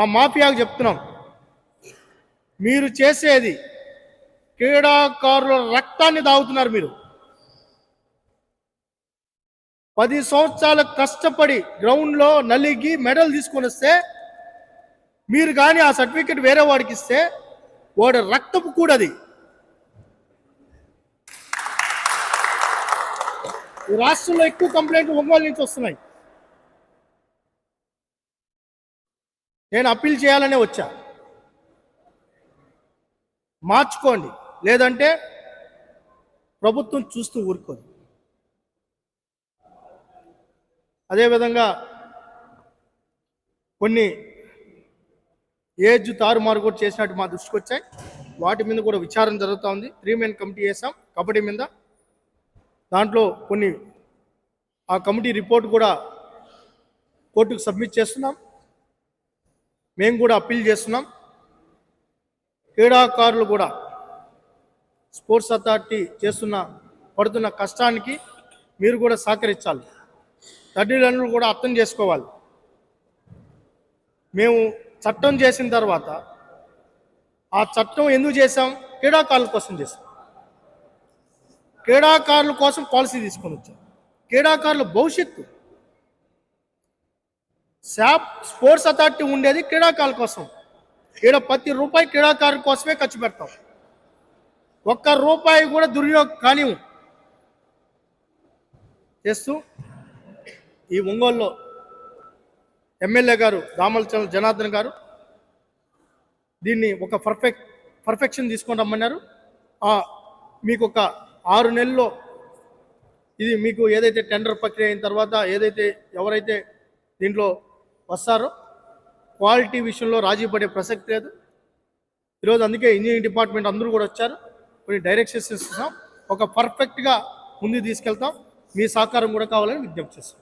ఆ మాఫియాకు చెప్తున్నాం, మీరు చేసేది క్రీడాకారుల రక్తాన్ని దాగుతున్నారు. మీరు 10 సంవత్సరాలు కష్టపడి గ్రౌండ్లో నలిగి మెడల్ తీసుకొని వస్తే మీరు కానీ ఆ సర్టిఫికెట్ వేరే వాడికి ఇస్తే వాడు రక్తపు కూడది. ఈ రాష్ట్రంలో ఎక్కువ కంప్లైంట్లు ఒంగోలు నుంచి వస్తున్నాయి. నేను అప్పీల్ చేయాలనే వచ్చా. మార్చుకోండి, లేదంటే ప్రభుత్వం చూస్తూ ఊరుకోదు. అదేవిధంగా కొన్ని ఏజ్ తారుమారు కూడా చేసినట్టు మా దృష్టికి వచ్చాయి. వాటి మీద కూడా విచారణ జరుగుతూ ఉంది. 3 మెన్ కమిటీ వేసాం కబడ్డీ మీద. దాంట్లో కొన్ని ఆ కమిటీ రిపోర్ట్ కూడా కోర్టుకు సబ్మిట్ చేస్తున్నాం. మేము కూడా అప్పీల్ చేస్తున్నాం. క్రీడాకారులు కూడా స్పోర్ట్స్ అథారిటీ పడుతున్న కష్టానికి మీరు కూడా సహకరించాలి. తల్లిదండ్రులు కూడా అర్థం చేసుకోవాలి. మేము చట్టం చేసిన తర్వాత ఆ చట్టం ఎందుకు చేశాం? క్రీడాకారుల కోసం చేశాం. క్రీడాకారుల కోసం పాలసీ తీసుకొని వచ్చాం. క్రీడాకారుల భవిష్యత్తు, స్పోర్ట్స్ అథారిటీ ఉండేది క్రీడాకారుల కోసం. ప్రతి రూపాయి క్రీడాకారుల కోసమే ఖర్చు పెడతాం. ఒక్క రూపాయి కూడా దుర్వినియోగం కానివ్వం చేస్తూ ఈ ఒంగోలులో ఎమ్మెల్యే గారు దామల జనార్దన్ గారు దీన్ని ఒక పర్ఫెక్షన్ తీసుకొని రమ్మన్నారు. మీకు ఒక 6 నెలల్లో ఇది మీకు ఏదైతే టెండర్ ప్రక్రియ అయిన తర్వాత ఎవరైతే దీంట్లో వస్తారో క్వాలిటీ విషయంలో రాజీ పడే ప్రసక్తి లేదు. ఈరోజు అందుకే ఇంజనీరింగ్ డిపార్ట్మెంట్ అందరూ కూడా వచ్చారు. కొన్ని డైరెక్షన్స్ ఇస్తున్నాం. ఒక పర్ఫెక్ట్గా ముందుకు తీసుకెళ్తాం. మీ సహకారం కూడా కావాలని విజ్ఞప్తి చేస్తాం.